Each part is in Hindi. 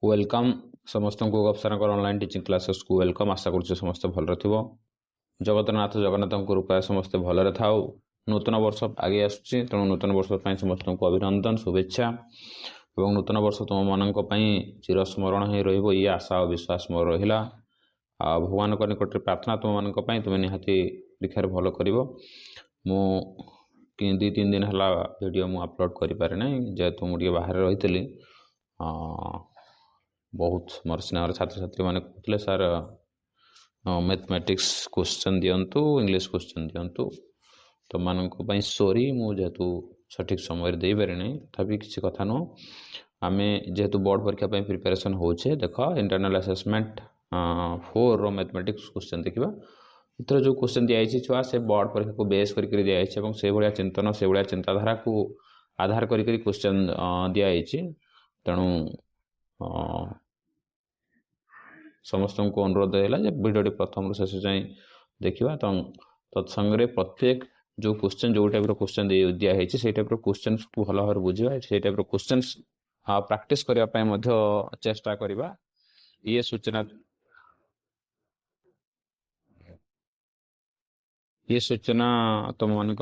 वेलकम समस्त को गप सर ऑनलाइन टीचिंग क्लासेस को वेलकम। आशा कर समस्त भल थो जगतनाथ जगन्नाथ कृपा समस्ते भलरे थाउ। नूतन वर्ष आगे आसुची तेणु नूतन वर्ष समस्त को अभिनंदन शुभेच्छा और नूतन वर्ष तुम मान चिरस्मरण हो ये आशा और विश्वास मोर रहा। भगवान निकट प्रार्थना तुम मान तुम्हें निहाती परीक्षार भल कर। मु 2-3 दिन है वीडियो मु अपलोड कर जेहेतु मुझे बाहर रही। बहुत मोर स्नेह छात्र छात्री मैंने कहते सार मैथमेटिक्स क्वेश्चन दिंतु इंग्लिश क्वेश्चन दिंतु तो मानी सॉरी मुझेतु सठिक समय दे पारे ना तथापि किसी कथा नुह। आम जेहेतु बोर्ड परीक्षा प्रिपेरेसन होचे देख इंटरनल असेसमेंट 4 रो मैथमेटिक्स क्वेश्चन देखा इतर जो क्वेश्चन दिखाई छुआ से बोर्ड परीक्षा को बेस कर दिखाई से भाया चिंतन से भाया चिंताधारा को आधार कर क्वेश्चन दिखाई। तेणु समस्त को अनुरोध है वीडियो प्रथम शेष जाए देखा तत्संगे प्रत्येक जो क्वेश्चन जो टाइप क्वेश्चन दिखाई से टाइप क्वेश्चन को भल भाव बुझा से टाइप क्वेश्चन प्रैक्टिस करने चेष्टा करवा। ये सूचना तुम मान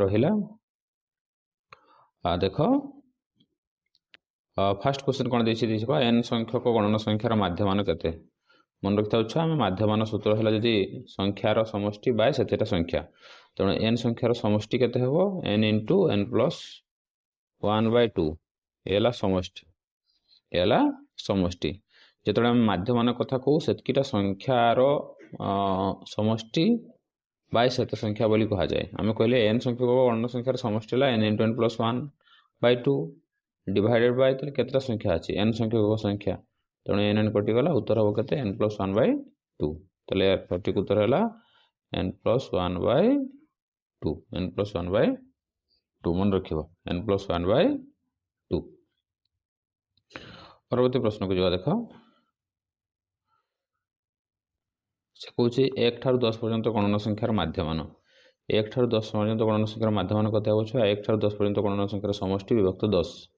रहा। देख फास्ट क्वेश्चन कौन देखो एन संख्यक गणन संख्यार माध्यमान केते मन रखी था। आम माध्यमान सूत्र है जदि संख्यार समष्टि बाय से संख्या तेणु एन संख्यार समष्टि केते हेबो एन इंटू एन प्लस 1/2 एला समष्टि जो आम माध्यमान कथा कहू सेटा संख्यार समष्टि बाय सेत संख्या बोली कह जाए। आम कहले एन संख्यक गणन संख्यार समष्टि है n into n plus 1/2 divided by केतटा संख्या अच्छी एन संख्यक संख्या तेणु एन एन कटिगला उत्तर हम के एन प्लस 1/2 तेल सठिक उत्तर है एन प्लस 1/2 एन प्लस 1/2 मन रख एन प्लस 1/2। परवर्ती प्रश्न को जो देख से कौन 1 ठारू 10 पर्यंत गणन संख्यार माध्यमान 1 ठारू 10 पर्यंत गणन संख्यार माध्यमान कथा 1 ठारू 10 पर्यंत गणन संख्यार समष्टि विभक्त 10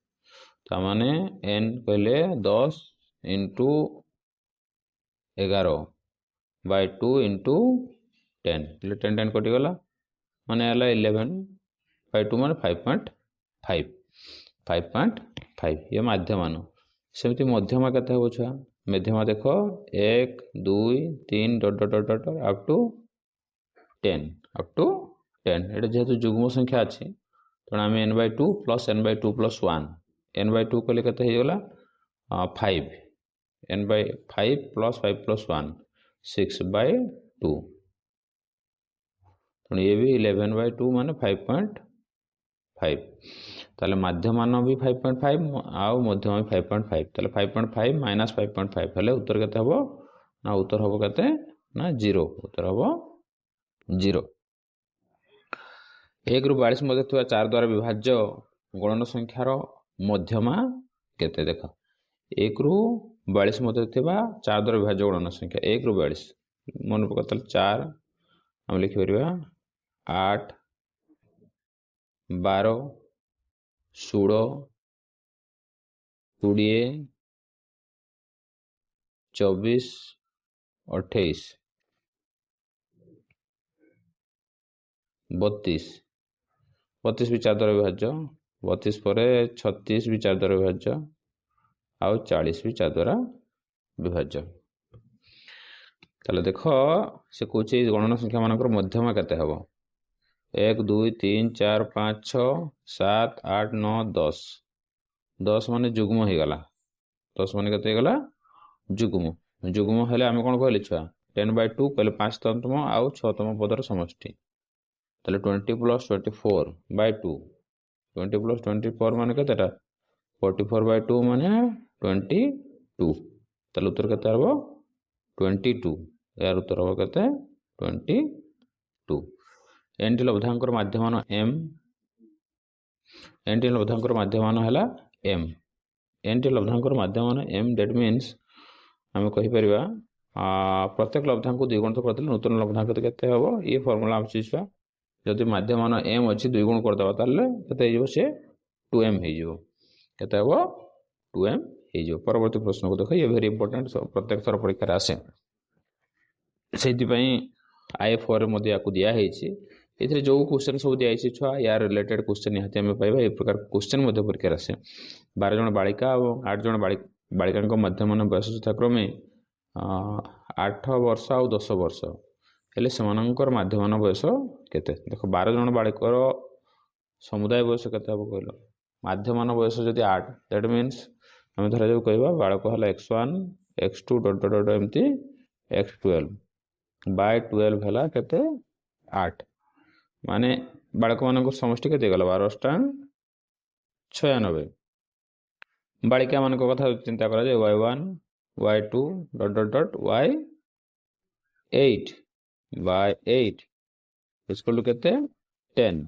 ताने एन कहले 10 इंटू 11/2 इंटू 10 10 10 कटिगला माने 11/2 माने 5.5 ये माध्यमान। सेमती मध्यमा केते हो छुआ मध्यमा देखो 1 2 3 dot dot dot dot up to 10 ये जेहेतु जुग्म संख्या अच्छी तेणु आम n/2 plus n/2 plus 1 n/2 कहले केते हेगला 5 n/5 प्लस 5 प्लस 1 6/2 तेणु ये भी 11/2 माने 5.5 ताले माध्यमान भी 5.5 आउ मध्यमा भी 5.5 ताले 5.5 माइनस 5.5 हेले उत्तर केते हबो ना उत्तर हबो केते ना 0 उत्तर हबो 0। 1 रु 42 मध्य थिबा 4 द्वारा विभाज्य गणन संख्यार मध्यमा केते देख 1 रु 42 मध्य थिबा 4 द्वारा विभाज्य गणन संख्या 1 रु 42 मन पकड़ 4 हम लिखि परिबा 8 12 16 20 24 28 32 भी 4 द्वारा विभाज्य 32 पर 36 भी 4 द्वारा विभाज्य आउ 40 भी 4 द्वारा विभाज्य। ताले देख से कौन गणन संख्या मानकर मध्यमा केते हबो 1 2 3 4 5 6 7 8 9 10 10 माने जुग्म हो गला 10 माने केते गला जुग्म हेले आम कौन कहले छुआ 10/2 कहले 5 तम आउ 6 तम पदर समष्टि ताले 20 प्लस 24/2 20 प्लस 24 माने केतेटा 44/2 माने 22 ताले उत्तर केते हबो 22 यार उत्तर हबो केते 22। एन टी लब्धांकर माध्यमान m एन टी लब्धांकर माध्यमान है m एन टी लब्धांकर माध्यमान m दैट मीन्स आम कहीपर प्रत्येक लब्धांक को 2 गुण तो करदे नूतन लब्धांक केते हबो ये फॉर्मूला आम सीखा जदि माध्यमान m अच्छी 2 गुण करदे ताले केते हो से 2m हो केते हबो 2m हो परवर्ती प्रश्न को देख ये भेरी इंपोर्टेंट प्रत्येक थर परीक्षा आसे से IF4 या दिखाई ये जो क्वेश्चन सब दिखाई छुआ यार रिलेटेड क्वेश्चन निहाती आम पाइबा ए प्रकार क्वेश्चन परीक्षा आसे 12 जन बालिका और 8 जन बालिका मध्यमान बयस यथाक्रमे 8 वर्ष और 10 वर्ष हेले सेमानंकर मध्यमान बयस केते देखो 12 जन बालिकर समुदाय बयस केते हम कहल मध्यमान बयस जदि 8 दैट मीन्स आम धरा जो कहवा बालक है x1 x2 डट डट डट एमती x12 बाय 12 है केते 8 माने बालक मान समष्टि के गला 12×96 बालिका मान कथा चिंता करा जाए y1 y2 डट डट डट y8 y8 इसको केते 10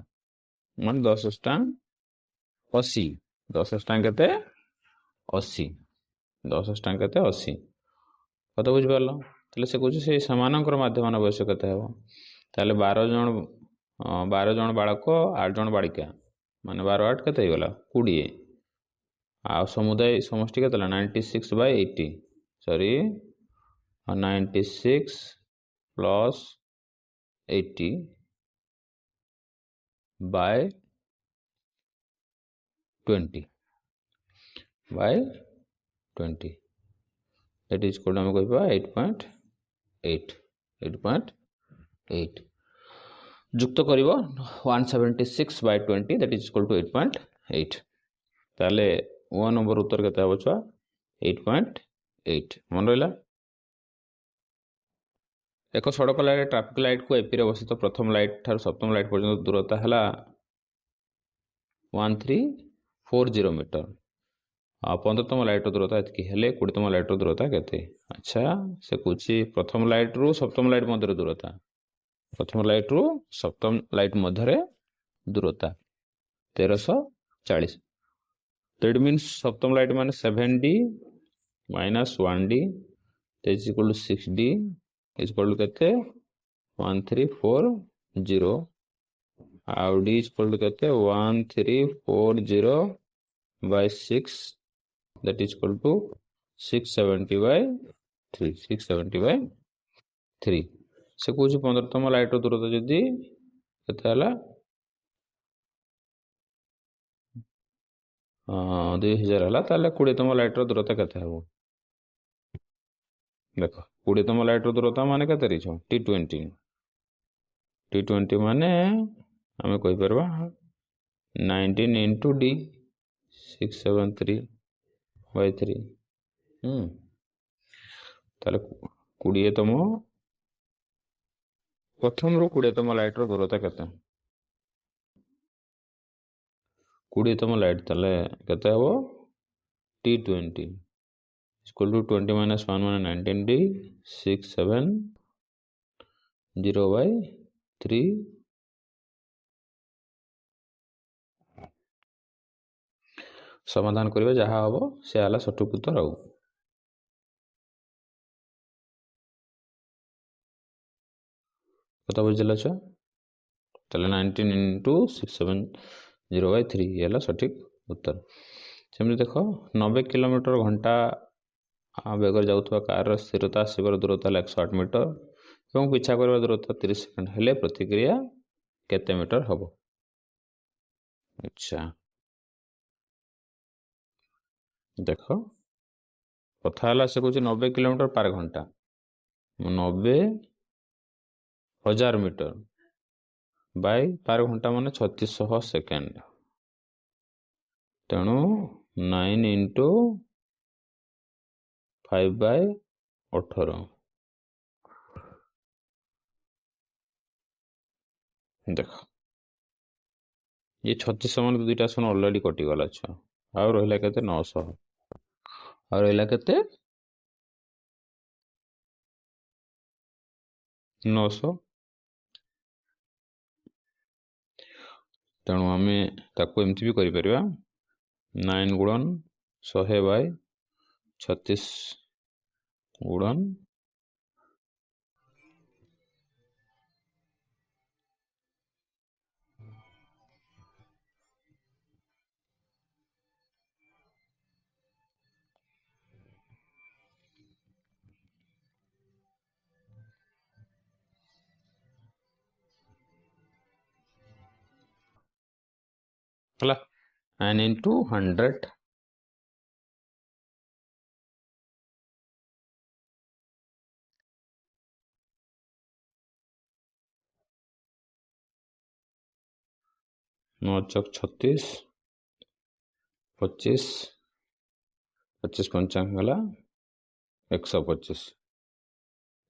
मान 10×80 10×केते 80 10×केते 80 कत बुझ पार से कह से सामानकर मध्यमान बयस केते हम ताले 12 जन बालक 8 जन बालिका माने 12×8 केते गला 20 आ समुदाय समष्टि केते 96/80 sorry 96 + 80 by 20 that is called हम कहबा 8.8 जुक्त करिवो 176/20 that is equal to 8.8 ताले 1 नंबर उत्तर केते हो छुआ 8.8 मन रहिला एक सड़क लाइट ट्रैफिक लाइट को एपी रे अवस्थित प्रथम लाइट ठार सप्तम लाइट पर्यंत दूरता है 1340 मीटर 15तम लाइट दूरता ये हेले 20तम लाइट दूरता केते अच्छा से कुछ प्रथम लाइट रु सप्तम लाइट मध्य दूरता प्रथम लाइट रु सप्तम लाइट मध्य दूरता 1340 दैट मीन्स सप्तम लाइट माने 7D - 1D is equal to 6D is equal to केते 1340 आउ D इज इक्वल टू केते 1340/6 that is equal to 670/3 670/3 से कुछ 15तम लाइट दूरता जदि केते हला 2000 हला ताले 20तम लाइट दूरता केते हबो देखो 20तम लाइट दूरता माने केते रिछो T20 माने हमें कहि परबा 19 into D 673/3 ताले 20तम प्रथम रु 20तम लाइट दूरता केते 20तम लाइट ताले केते हबो T20 equal to 20 - 1 माने 19D 670/3 समाधान करिवे जहा हबो से आला सठिक उत्तर आउ कत बुझिला छ ताले 19 into 670/3 ये सठिक उत्तर सेमती देखो 90 किलोमीटर घंटा बेगर जाउथवा कार स्थिरता शिवर दूरता 108 मीटर एवं पिछा करबा दूरता 30 सेकंड हेले प्रतिक्रिया केते मीटर हबो अच्छा देखो कथा हला से कुछ 90 किलोमीटर पर घंटा 90,000 मीटर बाय पर घंटा माने 3600 सेकंड तेणु 9 into 5/18 देख ये 3600 मान दुईटा सन ऑलरेडी कटि गला छ आ रहिला केते 900 आ रहिला केते 900 तेणु आम ताको एमती भी करि परिबा 9 गुणन 100/36 गुणन है 9 into 100 9 चौक 36 25 25 पंचांग गला 125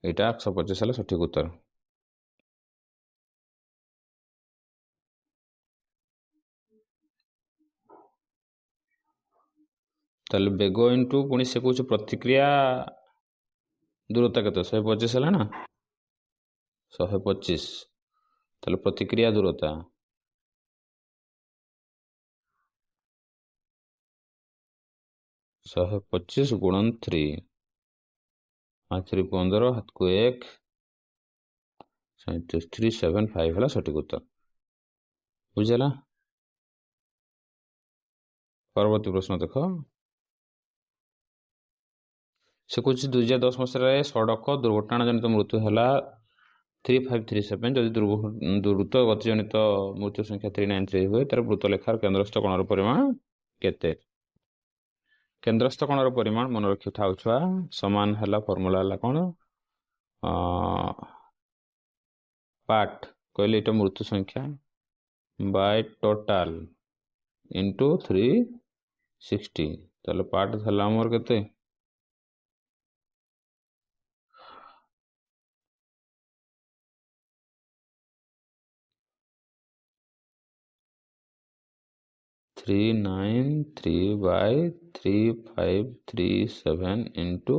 यहाँ 125 है सठिक उत्तर। ताले बेग इंटू पुणी से कौन प्रतिक्रिया दूरता के 125 है ना 125 ताले प्रतिक्रिया दूरता 125 गुणन 3 5 3 15 हाथ को 1 375 है सठिक उत्तर बुझेगा। परवर्ती प्रश्न देख से कुछ 2010 मसीह सड़क दुर्घटना जनित मृत्यु है 3537 जदि द्रुत गतिजनित मृत्यु संख्या 393 हुए तार मृत लेखार केन्द्रस्थ कणर परिमाण केते केन्द्रस्थ कणर परिमाण मन रखी था छुआ समान है फर्मूला है कौन पार्ट कहले ये मृत्यु संख्या बाय टोटाल इंटू 360 ताले पार्ट था आमर केते 393 by 3537 into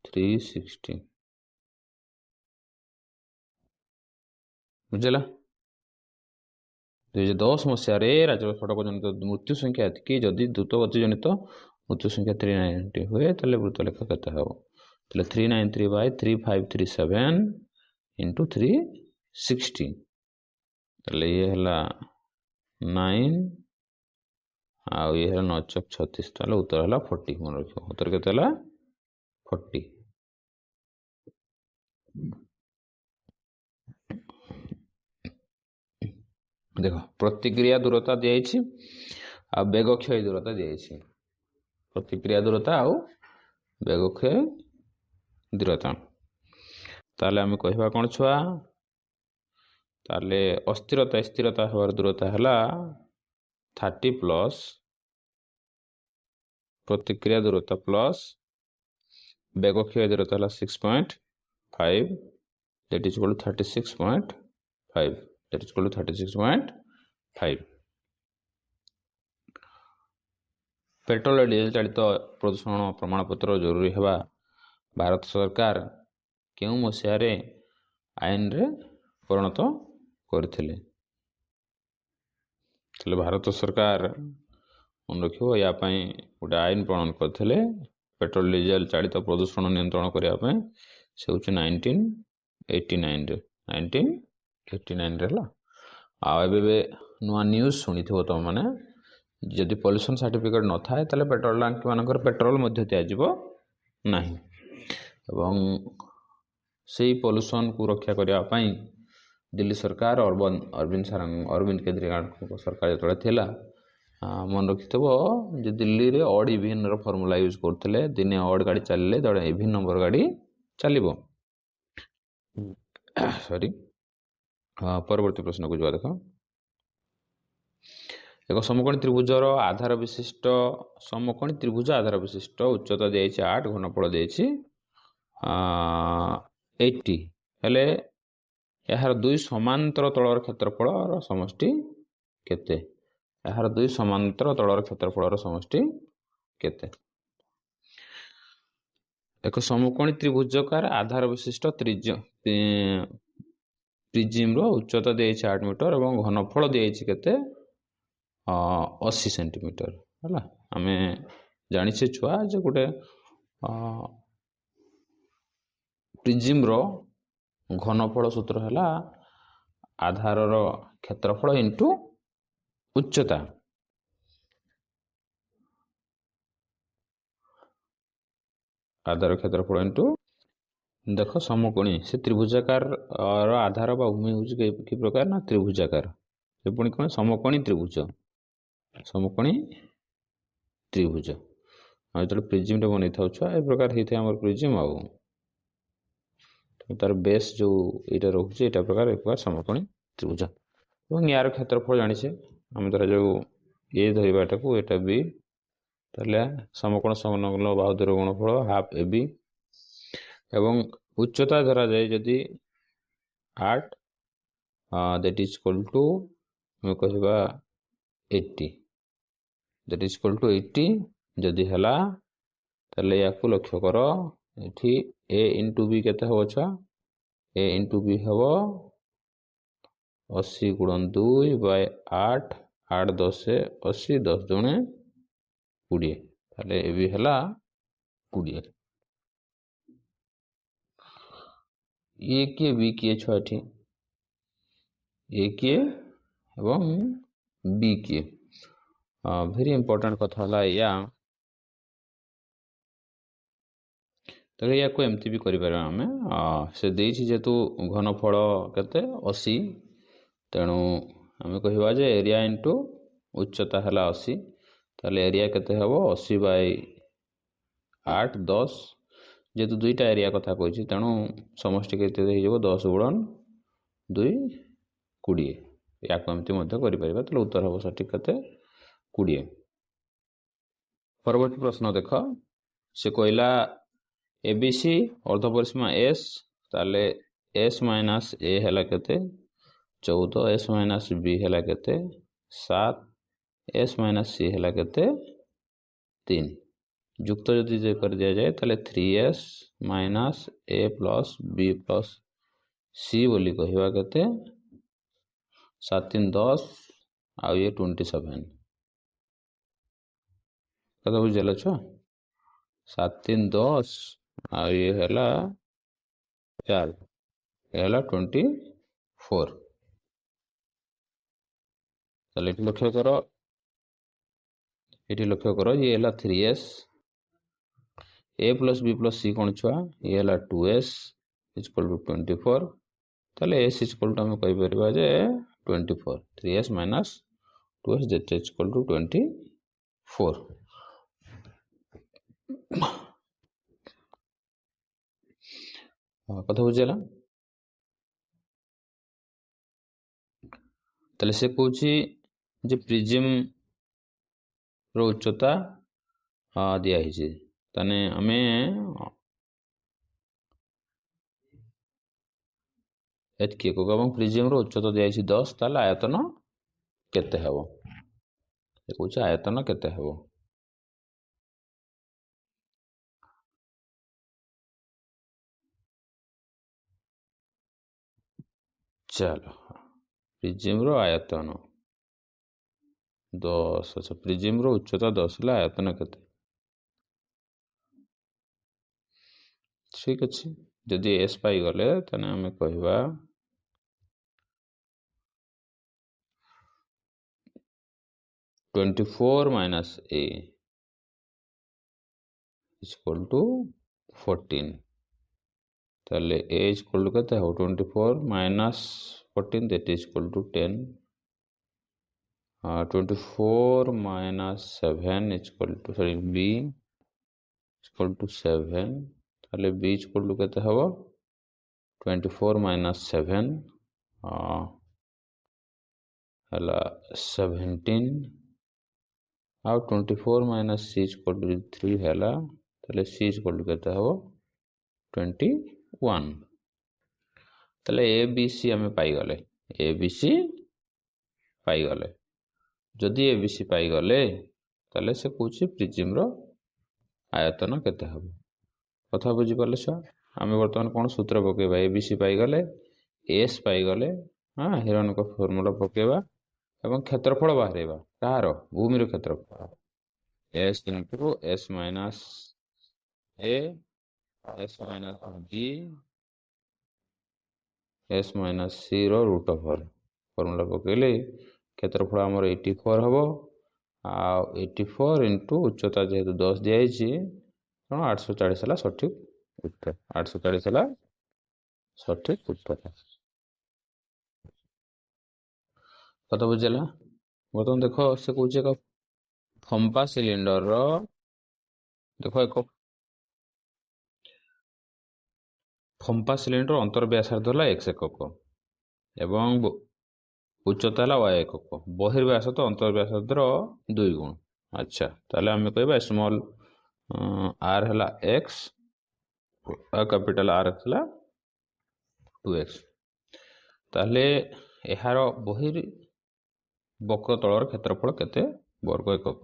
360 बुझेगा। 2010 मसीह राज्य सड़क जनित मृत्यु संख्या एति जदि द्रुत गति जनित मृत्यु संख्या 390 हुए ताले मृत लेखा केते हबो ताले 393 by 3537 into 360 ताले ये हला 9 आउ ये है 9 चौक 36 ताले उत्तर है 40 मन रखियो उत्तर केते है 40। देख प्रतिक्रिया दूरता दिखाई आ बेग क्षय दूरता दिखाई प्रतिक्रिया दूरता आउ बेग क्षय दूरता ताले आम कहवा कौन छुआ ताले अस्थिरता स्थिरता हमार दूरता है 30 प्लस प्रतिक्रिया दूरता प्लस बेग क्षय दूरता है 6.5 that is equal to 36.5 that is equal to 36.5 petrol और डीजेल चालित प्रदूषण प्रमाणपत्र जरूरी है भारत सरकार क्यों मसीह आईन रे परिणत करथिले भारत सरकार मन रखियो या गोटे आईन प्रणयन करथिले पेट्रोल डीजेल चालित प्रदूषण नियंत्रण करने से 1989 रे आबे नुआ न्यूज शुणी थो तुम मैंने जदि पॉल्यूशन सर्टिफिकेट न थाए ताले पेट्रोल टंकी मानकर पेट्रोल मध्य दिज्व नहीं एवं से पॉल्यूशन को रक्षा करने दिल्ली सरकार अरविंद केजरीवाल सरकार जो थिला मन रखि जो दिल्ली रे ऑड इविन रो फॉर्मूला यूज करते दिने ऑड गाड़ी चलले जड़े इविन नंबर गाड़ी चलो सॉरी परवर्ती प्रश्न को जो देख एक समकोणी त्रिभुजर आधार विशिष्ट समकोणी त्रिभुज आधार विशिष्ट उच्चता दी 8 घनफल दी 80 हेले यार दुई समांतर तलर क्षेत्रफल समष्टि केते यार दुई समांतर तलर क्षेत्रफल समष्टि केते एक समकोणी त्रिभुजकार आधार विशिष्ट प्रिजिम रो उच्चता दी 8 मीटर और घनफल दी केते 80 सेंटीमीटर है आम जानी छुआ जो गोटे प्रिजिम रो घनफल सूत्र है आधार क्षेत्रफल इंटू उच्चता आधार क्षेत्रफल इंटू देख समकोणी से त्रिभुजाकार आधार भूमि हूँ कि प्रकार ना त्रिभुजाकार पुणी कौन समकोणी त्रिभुज समकोणी त्रिभुज हम जो प्रिजिम बन था छुआ ए प्रकार होता है प्रिजिम आउ तार बेस जो यहाँ रोचे यहाँ प्रकार समकोणी त्रिभुज और यार क्षेत्रफल जानी आम द्वारा जो ये धरवाटा को यहाँ बी ताले समकोण समलग्न बाहु दूर गुणफल हाफ ए बी एवं उच्चता धरा जाए जदि 8 that is equal to मैं कहवा 80 that is equal to 80 जदि हला ताले या को लक्ष्य कर एठी a into b केते हो छ a into b हबो 80 गुणन 2 बाय 8 8 10 से 80 10 दुणे 20 ताले ए भी हला 20 ए के बी के छ एठी ए के एवं बी के वेरी इंपोर्टेंट कथा हला या तो या को एमती भी करि परबा हमें से देछि जेतु घनफल केते 80 तेणु आम कहवा जे एरिया इंटू उच्चता है 80 ताले एरिया केते हबो 80 बाय 8 10 जेतु दुईटा एरिया कथा कहि तेणु समष्टि केते हो 10 गुणन 2 20 या को एमती मध्य करि परबा ताले उत्तर हबो सठिक केते 20 परवर्ती प्रश्न देख से कहला एबीसी अर्धपरिसीमा एस ताले एस माइनस ए है केते 14 एस माइनस बी है केते 7 एस माइनस सी है केते 3 युक्त जदि कर दिया जाए ताले 3s माइनस ए प्लस बी प्लस सी बोली कहवा केते 7 3 10 आ ये 27 कथा बुझल छ 7 3 10 आ ये है 4 ये है 24 ताले लक्ष्य कर ये है 3s ए प्लस बी प्लस सी कौन छुआ ये है 2s इक्वल टू 24 ताले s इक्वल टू आम कहीपर जे 24 3s minus 2s that is equal to 24 कथा बुझेला ताले से कहूँ जे प्रिजिम रो उच्चता दिखाई ताने आमे एतके को गबं प्रिजिम रो उच्चता दिखाई 10 ताले आयतन केते हबो से कहूँ आयतन केते हबो चलो प्रिजिम रो आयतन 10 अच्छा प्रिजिम रो उच्चता 10 ला आयतन केते ठीक अच्छे जदि एस पाई गले तने हमें कहवा 24 माइनस ए इक्वल टू 14 ताले ए इक्वल टू केते हो 24 minus 14 that is equal to 10 24 minus 7 equal to sorry b equal to 7 ताले बी इक्वल टू केते हो 24 माइनस 7 हला 17 आ 24 माइनस सी इक्वल टू 3 हला ताले सी इक्वल टू केते हो 21 ताले ए बी सी आमे पाई गले ए बी सी पाई गले जदि ए बी सी पाई गले ताले से कहूँ प्रिजिम रो आयतन केते हबो कथा बुझी पाले छ आमे वर्तमान कोन सूत्र पकेबा ए बी सी पाई गले एस पाई गले हां हिरन को फार्मूला पकेबा एवं क्षेत्रफल बाहरेबा कहार भूमि रो क्षेत्रफल s into s minus a s minus b s minus c रो रूट ओवर फार्मूला पकेले क्षेत्रफल आमर 84 हबो आ 84 इनटू उच्चता जेहेतु 10 दिया तेणु 840 है सठिक उत्तर 840 है सठिक उत्तर कत बुझेगा बर्तमान देख से कौन एक फंपा सिलिंडर देख एक फंपा सिलिंडर अंतर व्यासार्ध है x एकक एवं उच्चता है y एकक बहिर्व्यास तो अंतर व्यासार्धर 2 गुण। अच्छा ताले आम कह स्मॉल r है x कैपिटल R है 2x ताले यार बहिर् वक्र तलर क्षेत्रफल केते वर्ग एकक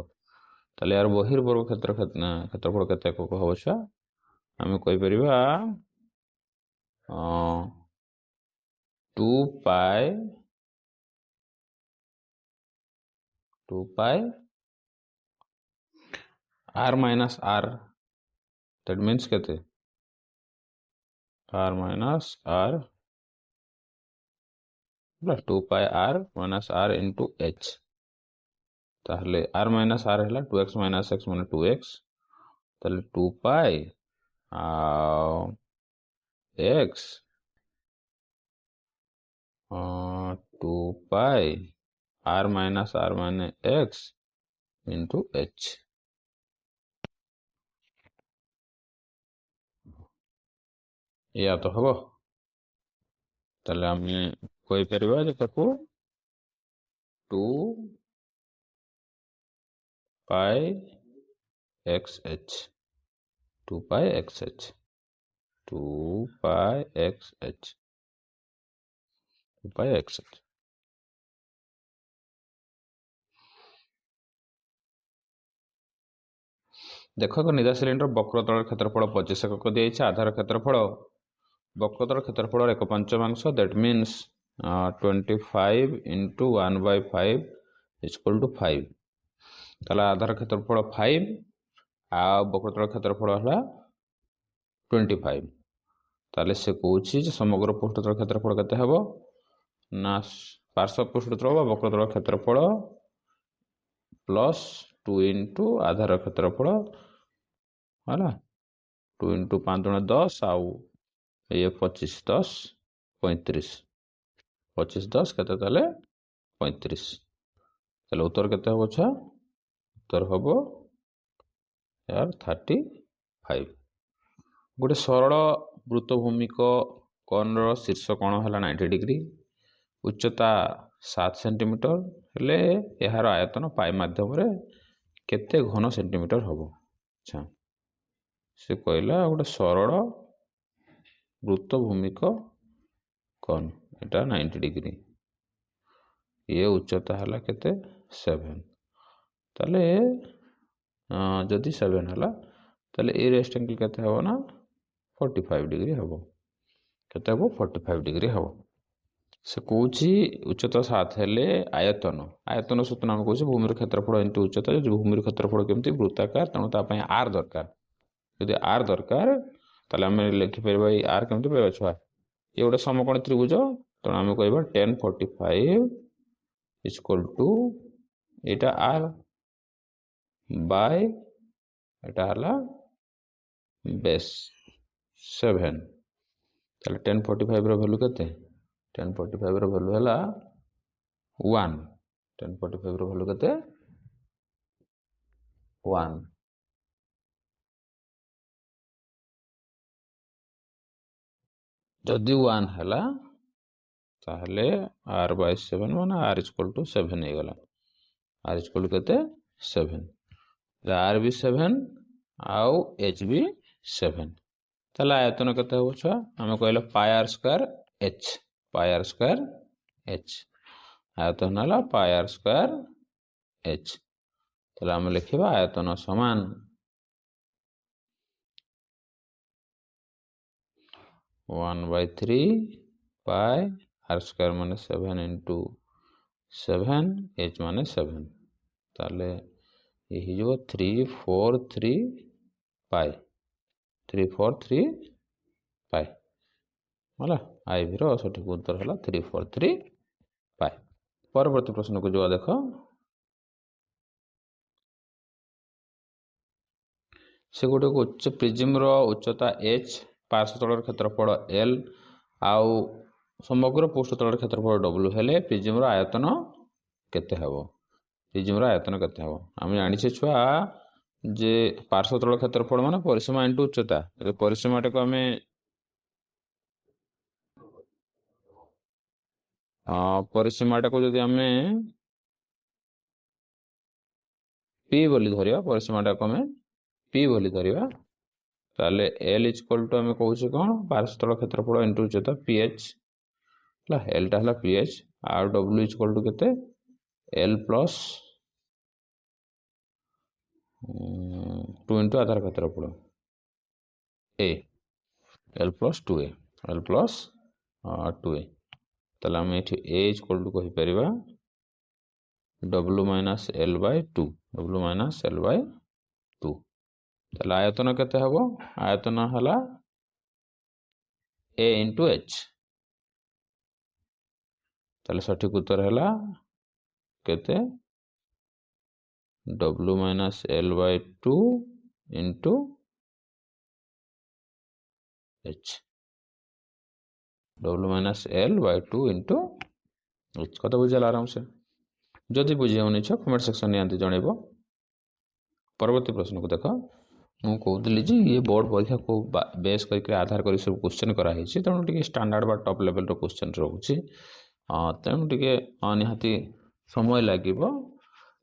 ताले यार बहिर्वर्ग क्षेत्रफल केते एकक हम छुआ आम कहीपर 2 पाई r minus r that means केते r माइनस r प्लस 2 पाई r minus r into h ताहले r माइनस r है 2x माइनस x माने 2x ताहले 2 पाई x 2 पाई r माइनस r माने x इंटू h या तो हम ताहले आम कही परिबा जे ताको 2 पाई xh 2 पाई xh 2 पाई xh 2 पाई xh देख निजा सिलिंडर वक्रतल क्षेत्रफल 25 एकक दी आधार क्षेत्रफल वक्रतल क्षेत्रफल 1/5 that means 25 into 1/5 equal to 5 ताला आधार क्षेत्रफल 5 आ वक्रतल क्षेत्रफल है 25 ताले से कौची समग्र पृष्ठतल क्षेत्रफल केते हबो ना पार्श्व पृष्ठतल वक्रतल क्षेत्रफल प्लस 2 इंटू आधार क्षेत्रफल है 2 इंटू 5 दुणे 10 आउ ये 25 10 35 25 10 केते ताले 35 ताले उत्तर केते हबो छा उत्तर हबो यार 35 गोटे सरल वृत्तभूमिक कोण शीर्ष कोण है 90 डिग्री उच्चता 7 सेंटीमीटर हेले यार आयतन पाई माध्यम केते घन सेंटीमीटर हम। अच्छा से कहला गोटे सरल वृत्तभूमिक कोण एटा 90 डिग्री ये उच्चता है केते 7 ताले जदि 7 है ताले ए रेस्ट एंगल केते हबो ना 45 डिग्री हबो केते हबो 45 डिग्री हबो से कौची उच्चता 7 हेले आयतन सूत्र नाम कौची भूमिर क्षेत्रफल इंटू उच्चता जो भूमिर क्षेत्रफल केमती वृत्ताकार तेणु तापाई आर दरकार यदि आर दरकार ताले आम लिखि परबा आर केमती पाइबा छुआ ये गोटे समकोण त्रिभुज तेणु आम कहबा 10 45 equal to Etah are bye एटा हला बेस 7 ताले 10 45 रो वैल्यू केते 10 45 रो वैल्यू हला 1 10 45 रो वैल्यू केते 1 जदि 1 हला ताहले r by 7 माने r इक्वल टू 7 हो गला r इक्वल टू केते 7 r भी 7 आउ h भी 7 ताले आयतन केते हो छ हम कहले पाई r स्क्वायर h आयतन हला पाई r स्क्वायर h ताले हम लिखिबा आयतन समान 1/3 पाई r स्क्वायर माने 7 इंटू 7 h माने 7 ताले ये जो 343 पाई 343 पाई होला आई भी रो सठिक उत्तर हला 343 पाई। परवर्ती प्रश्न को जो देख से गोटे उच्च प्रिज्म रो उच्चता h पार्श्व तलर क्षेत्रफल l आउ समग्र पृष्ठ तलर क्षेत्रफल w हेले प्रिज्म रो आयतन केते हबो प्रिज्म आयतन केते हम आम जानी छुआ जे पार्श्व तल क्षेत्रफल मान परिसीमा इंटू उच्चता परिसीमाटा को आम परिसीमाटा को जदि आम पी बोली धरिया परिसीमाटा को आम पी बोली धरिया ताले एल इक्वल टू आम कौचे कौन पार्श्व तल क्षेत्रफल इंटू उच्चता पीएच एल टा पीएच आर डब्ल्यू इक्वल टू केते एल प्लस 2 इंटू आधार क्षेत्रफल a l plus 2a l plus 2a ताले आम ये ए इक्वल टू कही परिबा डब्ल्यू माइनस एल बाय 2 डब्ल्यू माइनस एल बाय 2 ताले आयतन केते हबो आयतन हला ए इंटू एच ताले सठिक उत्तर हला केते W minus l by 2 into H W minus l by 2 into H कत बुझे आराम से जदि बुझे होनी कमेंट सेक्शन निहांती जनइब परवर्ती प्रश्न को देख मु कहूली जी ये बोर्ड परीक्षा को बेस करके आधार कर सब क्वेश्चन कराई तेणु टी स्टैंडर्ड बा टॉप लेवल रो क्वेश्चन रोचे तेणु टी निहाती समय लगे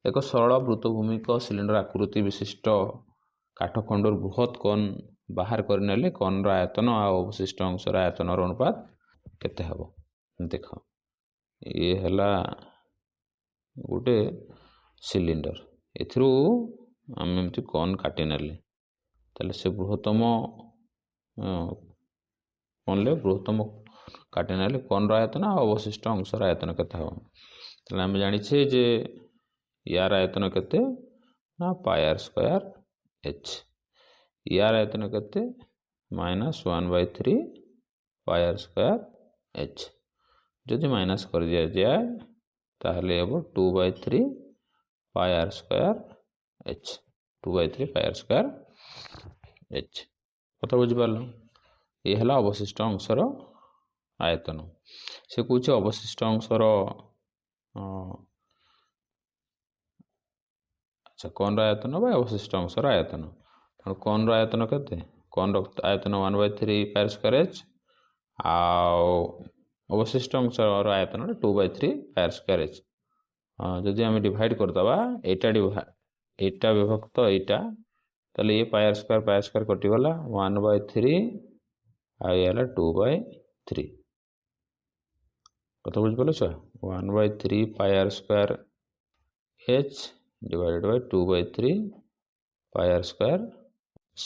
एक सरल वृत्तभूमिक सिलिंडर आकृति विशिष्ट काठखंड बृहत कन बाहर करने कन आयतन अवशिष्ट अंशर आयतन अनुपात केते हबो देख ये हला गोटे सिलिंडर एथरू आम एमती कन काटी नेले ताले से बृहत्तम कौन बृहत्तम काटी नेले कन आयतन अवशिष्ट अंशर आयतन केते हम ताले आम जानिछे जे यार आयतन केते ना पाई आर स्क्वायर एच यार आयतन केते -1/3 पाई आर स्क्वायर एच जदि माइनस कर दिया जाए ताहले अब 2/3 pi r square h 2/3 pi r square h कत बुझिपार ये है अवशिष्ट अंशर आयतन से कौच अवशिष्ट अंशर अच्छा कौन आयतन बा अवशिष्ट अंशर आयतन कौन आयतन केते कौन आयतन 1/3 पाई आर स्क्वायर एच अवशिष्ट अंशर आयतन 2/3 पाई आर स्क्वायर एच जदि आम डिवाइड करदबा एटा विभक्त एटा ताले ये पाई आर स्क्वायर कटिगला 1/3 आइला 2/3 कत बुझिपाल छुआ 1/3 pi r square h divided by 2/3 pi r square h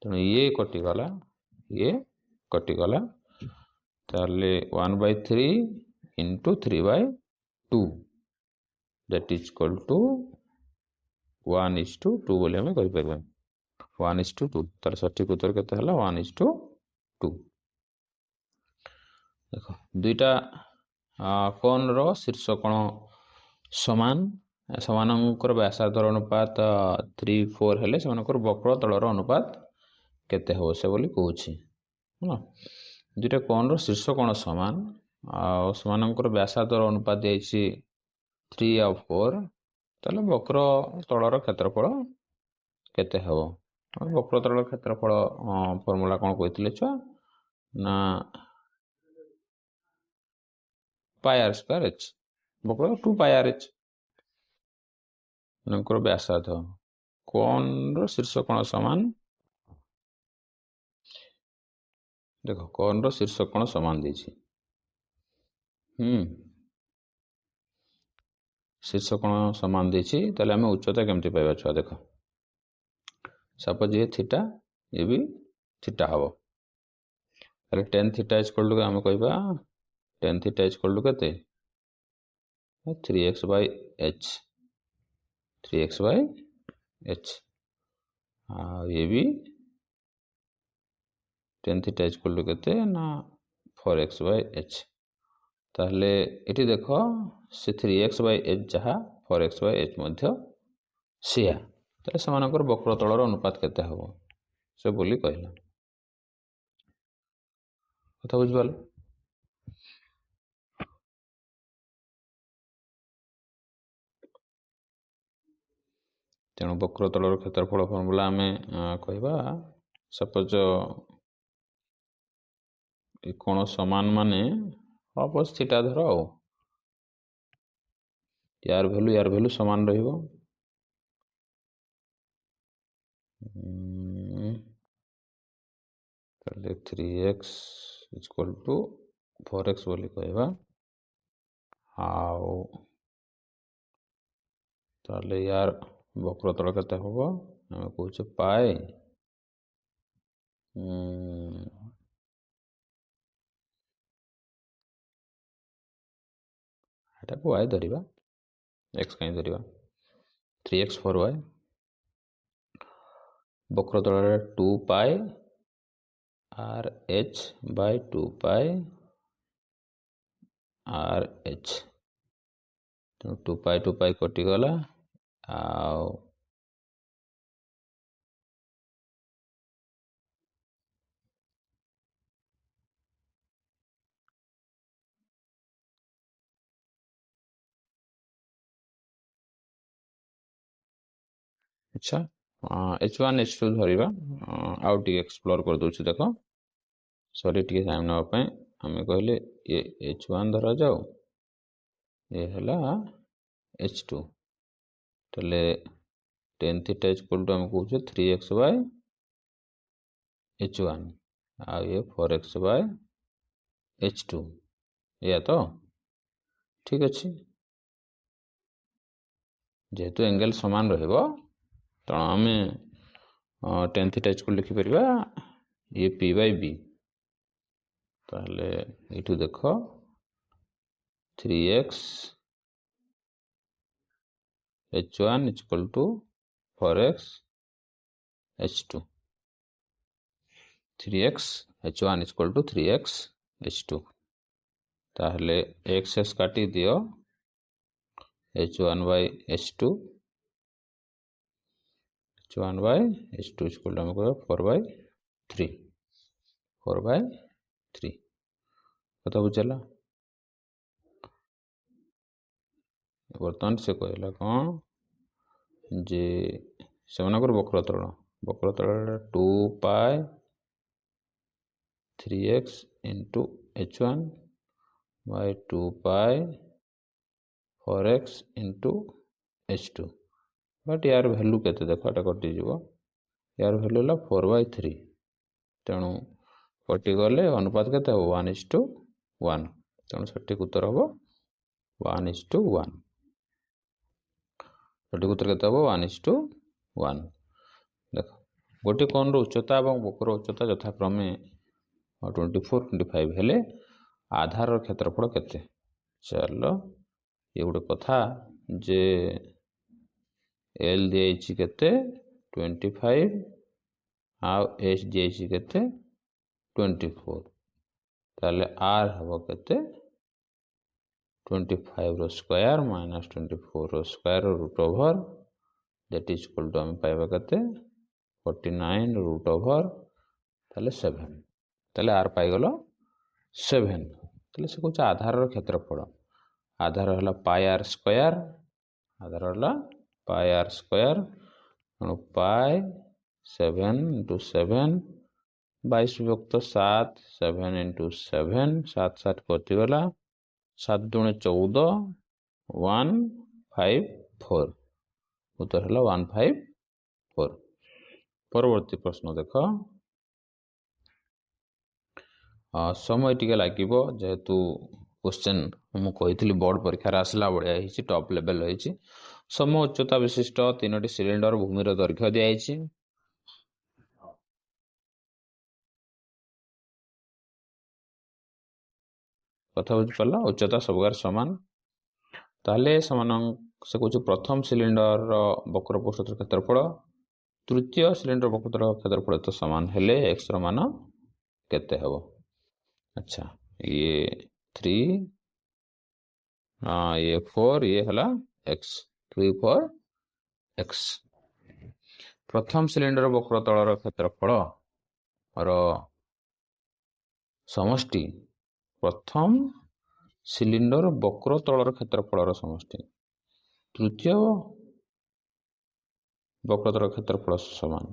तेणु ये कटिगला ताले 1/3 into 3/2 that is equal to 1:2 बोले हमें कही परिबा 1:2 तार सठिक उत्तर केते हला 1:2 देखो दुईटा कोन रो शीर्ष कोण समान समानंकर व्यासार्धर अनुपात 3-4 हेले समानंकर वक्र तलर अनुपात केते हो से बोली कहूछि दुईटा कोन रो शीर्ष कोण समान आ समानंकर व्यासार्धर अनुपात देछि 3 और 4 ताले वक्र तलर क्षेत्रफल केते हबो वक्र तलर क्षेत्रफल फॉर्मूला कोन कहितले छुआ ना पाई आर स्क्वायर एच वक्र 2 पाई आर एच नंकर व्यासार्ध कोन रो शीर्ष कोण समान देखो कोन रो शीर्ष कोण समान देछि शीर्ष कोण समान देछि ताले हमें उच्चता केमति पाइबा छुआ देखो सपोज ये थीटा ये भी थीटा हबो ताले tan थीटा इक्वल टू हम कहबा tan थीटा इक्वल टू केते 3x/h 3x/h ये भी tan थीटा इक्वल टू केते ना 4x/h ताहले एटी देखो से 3x/h जहा 4x/h मध्य सिया ताले समानकर वक्र तलर अनुपात केते हबो से बोली कहला कथा बुझबाल तेणु वक्र तलर क्षेत्रफल फर्मूला आम कहवा सपोज कोण समान माने अपोज थीटा धर यार भैल्यू समान रहिबो 3x इक्वल टू 4x बोली कहवा आउ ताले यार वक्र तल केते होबो हम कहूचे पाए एटा को y धरिबा x कहीं धरिबा 3x 4y वक्र तल 2 पाए आर एच बाय 2 पाए आर एच तो 2 पाई कटि गला आउ अच्छा h1 h2 धरिबा आउ टी एक्सप्लोर कर दोछु देखो सॉरी टी टाइम ना पे हमें कहले ये h1 धरा जाओ ये हला h2 तले tan थीटा इक्वल टू हम कहूचे 3x बाय h1 आ ये 4x बाय h2 या तो ठीक अच्छे जेहेतु एंगल समान रहिबो तो आम tan थीटा इक्वल लिखि परिबा ये p बाय b ताले इठू देखो 3x h1 equal to 4x h2 3x h1 equal to 3x h2 ताहले x काटी दियो h1 bye h2 h1 bye h2 equal to हमको 4 बाय 3 कथा बुझला बर्तमान से कहला कौन जे सेमानकर वक्रतल 2 pi 3x into h1 by 2 pi 4x into h2 but यार वैल्यू केते देखो एटा कटि जीवो यार वैल्यू ला 4/3 तेणु कटि गले अनुपात केते हो 1:1 तेणु सठिक उत्तर हो 1:1 सठिक उत्तर केते हो 1:1 देखो गोटे कोण रो उच्चता एवं वक्र उच्चता यथाक्रमे 24 25 हेले आधार क्षेत्रफल केते चलो ये गोटे कथा जे एल दिए केते 25 आउ एच दिए केते 24 ताले आर हबो केते 25 रो स्क्वायर माइनस 24 रो square root over that is equal to हम पाइबा केते 49 रूट ओवर ताले 7 ताले आर पाई गलो 7 ताले से कुछ आधार रो क्षेत्रफल आधार हला पाई आर स्क्वायर आधार हला पाई आर स्क्वायर पाई 7 इंटू 7 22 विभक्त 7 7 इंटू 7 7 7 कटि गला 7 दूने 14 154 उत्तर हला 154 परवर्ती प्रश्न देखो समय टिके लागिबो जेहेतु क्वेश्चन मु कहितली बोर्ड परीक्षा आसला बढिया हिची टॉप लेवल रहिची सम उच्चता विशिष्ट 3टी सिलिंडर भूमिर दैर्घ्य दिया हिची कथा बुझ पल्ला उच्चता सबगार समान ताले समान से कुछ प्रथम सिलिंडर वक्र पृष्ठर क्षेत्रफल तृतीय सिलिंडर वक्र क्षेत्रफल तो समान हेले x रो मान केते हबो अच्छा ये 3 ये 4 ये हला x 3 4 x प्रथम सिलिंडर वक्र तलर क्षेत्रफल और समष्टि प्रथम सिलिंडर वक्र तलर क्षेत्रफल समष्टि तृतीय ବକ୍ରତଳ କ୍ଷେତ୍ରଫଳ ସମାନ।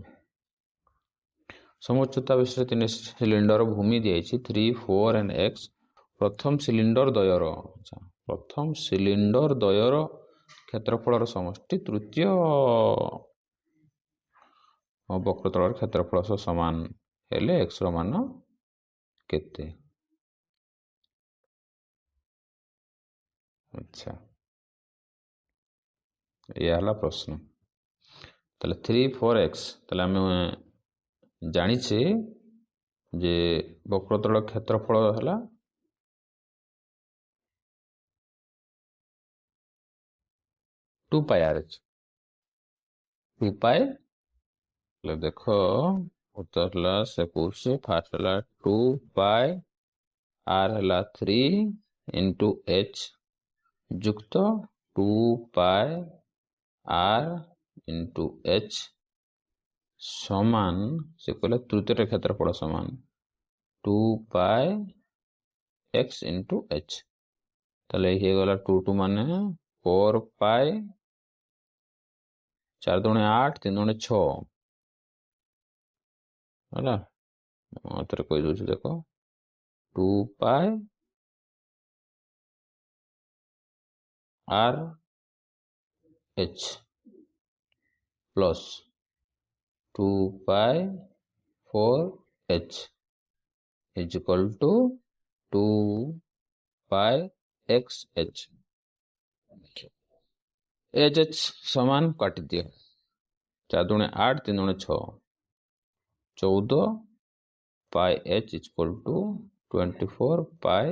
ସମୁଚ୍ଚତା ବିଶିଷ୍ଟ 3 ସିଲିଣ୍ଡର ଭୂମି ଦିଆଯାଇଛି 3, 4 and x। ପ୍ରଥମ ସିଲିଣ୍ଡର ଦ୍ୱୟର କ୍ଷେତ୍ରଫଳର ସମଷ୍ଟି ତୃତୀୟ ବକ୍ରତଳର କ୍ଷେତ୍ରଫଳ ସହ ସମାନ ହେଲେ x ର ମାନ କେତେ? ଆଚ୍ଛା, यह है प्रश्न। ताले 3, 4x ताले आम जाचे जे वक्रतल क्षेत्रफल है 2πr/h 2π। देख उत्तर है से कौश फास्ट है 2πr है 3 × h जुक्त 2πr × h समान से कहले तृतीय क्षेत्रफल समान 2πx × h। ताले ये गला 2 माने 4π 4 दूने 8 3 दूने 6 है तेरे कोई दूसरी देखो 2πr h plus 2π4h is equal to 2πxh। H समान काटी दियो 4 दूने 8 3 दूने 6 14 pi h is equal to 24 pi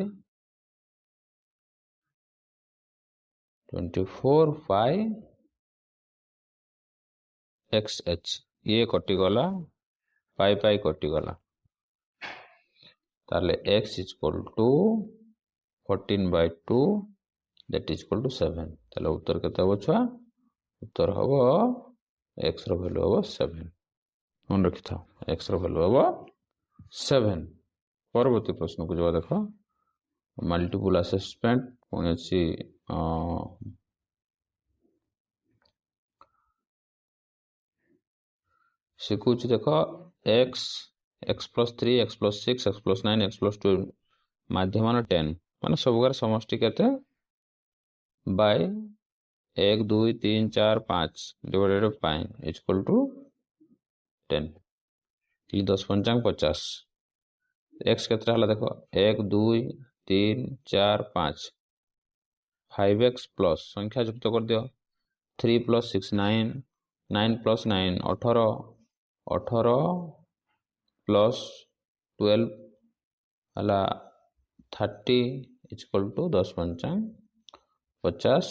xh। ये कटिगला पाई पाई कटिगला ताले x is equal to 14/2 that is equal to 7। ताले उत्तर केते हो छुआ? उत्तर हबो x रो वैल्यू हबो 7। मन रखि था x रो वैल्यू हबो 7। परवर्ती प्रश्न को जवा देखो मल्टीपल असेसमेंट पुणी अछि शिखुच देखो x + 3 x + 6 x + 9 x + 2 माध्यमान 10 माने सबगार समष्टि केते by 1 2 3 4 5 divided by 5 is equal to 10 ये 10 पंचांग 50 x केते हला देखो 1 2 3 4 5 5x प्लस संख्या युक्त कर दियो 3 + 6 9 9 + 9 18 18 प्लस 12 हला 30 इज इक्वल टू 10 पंचांग 50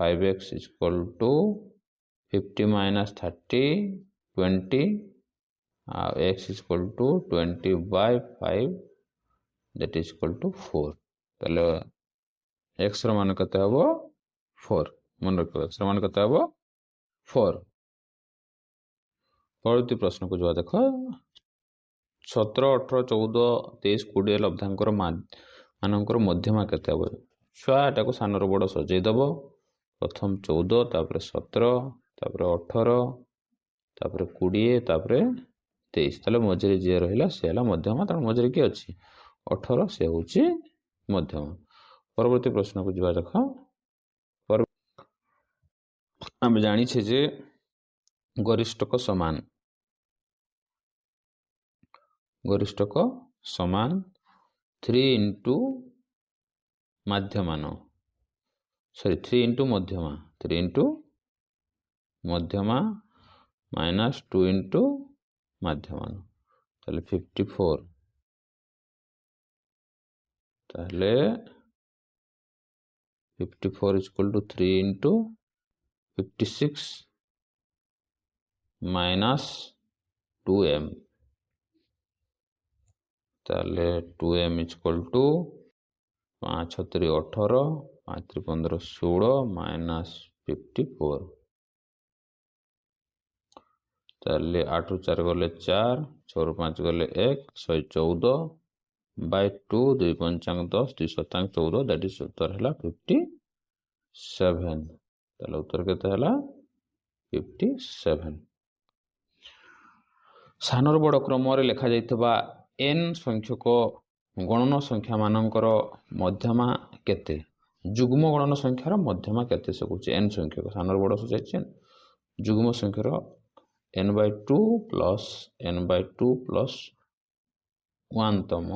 5x is equal to 50 - 30 20 x is equal to 20/5 that is equal to 4। ताले x रो मान कते हबो 4 मन रखो x रो मान कते हबो 4। परवर्ती प्रश्न को जो देखो 17 18 14 23 20 लब्धांकर मानकर मध्यमा केते हबो छुआ एटा को सानर बड़ सजै दबो प्रथम 14 तापर 17 तापर 18 तापर 20 तापर 23 ताले मझरे जे रहिला से हला मध्यमा त मझरे की अछि 18 से होची मध्यमा। परवर्ती प्रश्न को जवा देखो हम जानी छे जे गरिष्ठक समान 3 × माध्यमान सॉरी 3 × मध्यमा 3 × मध्यमा माइनस 2 × माध्यमान ताले 54 ताले 54 is equal to 3 × 56 minus 2m ताले 2m is equal to 5 × 3 18 5 × 15 16 minus 54 ताले 8 ରୁ 4 गले 4 6 ରୁ 5 गले 1 114/2 2 पंचांग 10 2 शतांग 14 दैट इज उत्तर हला 57। ताले उत्तर केते हला 57। ସାନରୁ ବଡ଼ କ୍ରମରେ ଲେଖାଯାଇଥିବା n ସଂଖ୍ୟକ ଗଣନ ସଂଖ୍ୟା ମାନଙ୍କର ମଧ୍ୟମା କେତେ? ଯୁଗ୍ମ ଗଣନ ସଂଖ୍ୟାର ମଧ୍ୟମା କେତେ ସେ କହୁଛି n ସଂଖ୍ୟକ ସାନରୁ ବଡ଼ ସଜାଇଛି ଯୁଗ୍ମ ସଂଖ୍ୟାର n/2 ପ୍ଲସ୍ n/2 ପ୍ଲସ୍ 1 ତମ